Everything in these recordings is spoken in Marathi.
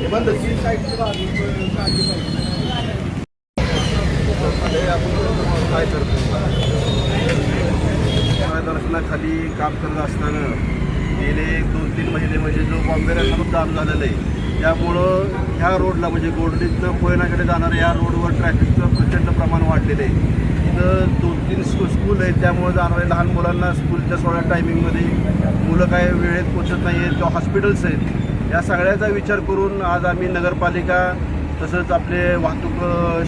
काय करतो दर्शनाखाली काम करत असताना गेले 2-3 महिने म्हणजे जो बॉम्बे रस्त्यावर काम झालेलं आहे, त्यामुळं ह्या रोडला म्हणजे गोडलीतनं कोयनाकडे जाणाऱ्या या रोडवर ट्रॅफिकचं प्रचंड प्रमाण वाढलेलं आहे. इथं 2-3 स्कूल आहेत, त्यामुळे जाणाऱ्या लहान मुलांना स्कूलच्या सोळा टायमिंगमध्ये मुलं काय वेळेत पोचत नाही आहेत किंवा हॉस्पिटल्स आहेत. या सगळ्याचा विचार करून आज आम्ही नगरपालिका तसंच आपले वाहतूक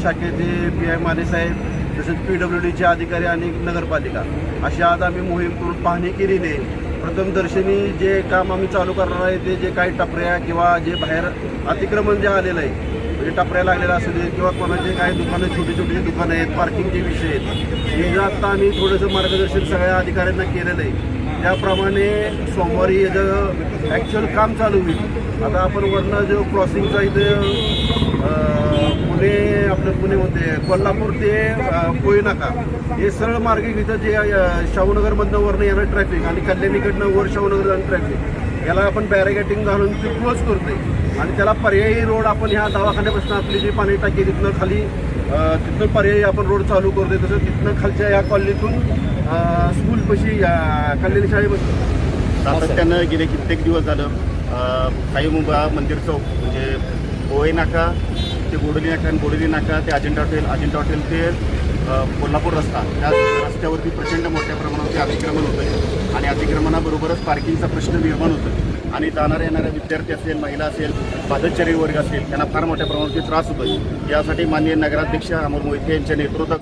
शाखेचे PI माने साहेब तसंच PWDचे अधिकारी आणि नगरपालिका अशी आज आम्ही मोहीम करून पाहणी केलेली आहे. प्रथमदर्शनी जे काम आम्ही चालू करणार आहे ते जे काही टपऱ्या किंवा जे बाहेर अतिक्रमण जे आलेलं आहे म्हणजे टपऱ्या लागलेला असू दे किंवा कोणाचे काही दुकानं छोटी छोटी दुकानं आहेत, पार्किंगचे विषय आहेत, हे जर आत्ता आम्ही थोडंसं मार्गदर्शन सगळ्या अधिकाऱ्यांना केलेलं आहे. त्याप्रमाणे सोमवारी याचं ॲक्च्युअल काम चालू होईल. आता आपण वरनं जो क्रॉसिंगचा इथे पुणे म्हणते कोल्हापूर ते कोयनाका हे सरळ मार्ग इथं जे शाहूनगरमधनं वरनं येणार ट्रॅफिक आणि कल्याणीकडनं वर शाहूनगर जाणं ट्रॅफिक याला आपण बॅरिगेटिंग घालून ते क्लोज करतोय आणि त्याला पर्यायी रोड आपण ह्या दवाखान्यापासून आपली जी पाणी टाकी तिथनं खाली तिथनं पर्यायी आपण रोड चालू करतोय. तसं तिथनं खालच्या या कॉलनीतून स्कूलपाशी कल्याणी शाळेपासून सातत्यानं गेले कित्येक दिवस झालं साईबाबा मंदिर चौक म्हणजे पोहे नाका ते गोडली नाका आणि गोडली नाका ते अजिंठा हॉटेल ते कोल्हापूर रस्ता त्या रस्त्यावरती प्रचंड मोठ्या प्रमाणावरती अतिक्रमण होतं आहे आणि अतिक्रमणाबरोबरच पार्किंगचा प्रश्न निर्माण होतो आणि जाणाऱ्या येणाऱ्या विद्यार्थी असेल, महिला असेल, पादचारी वर्ग असेल त्यांना फार मोठ्या प्रमाणावरती त्रास होतो. यासाठी माननीय नगराध्यक्ष अमोल मोहिते यांच्या नेतृत्वात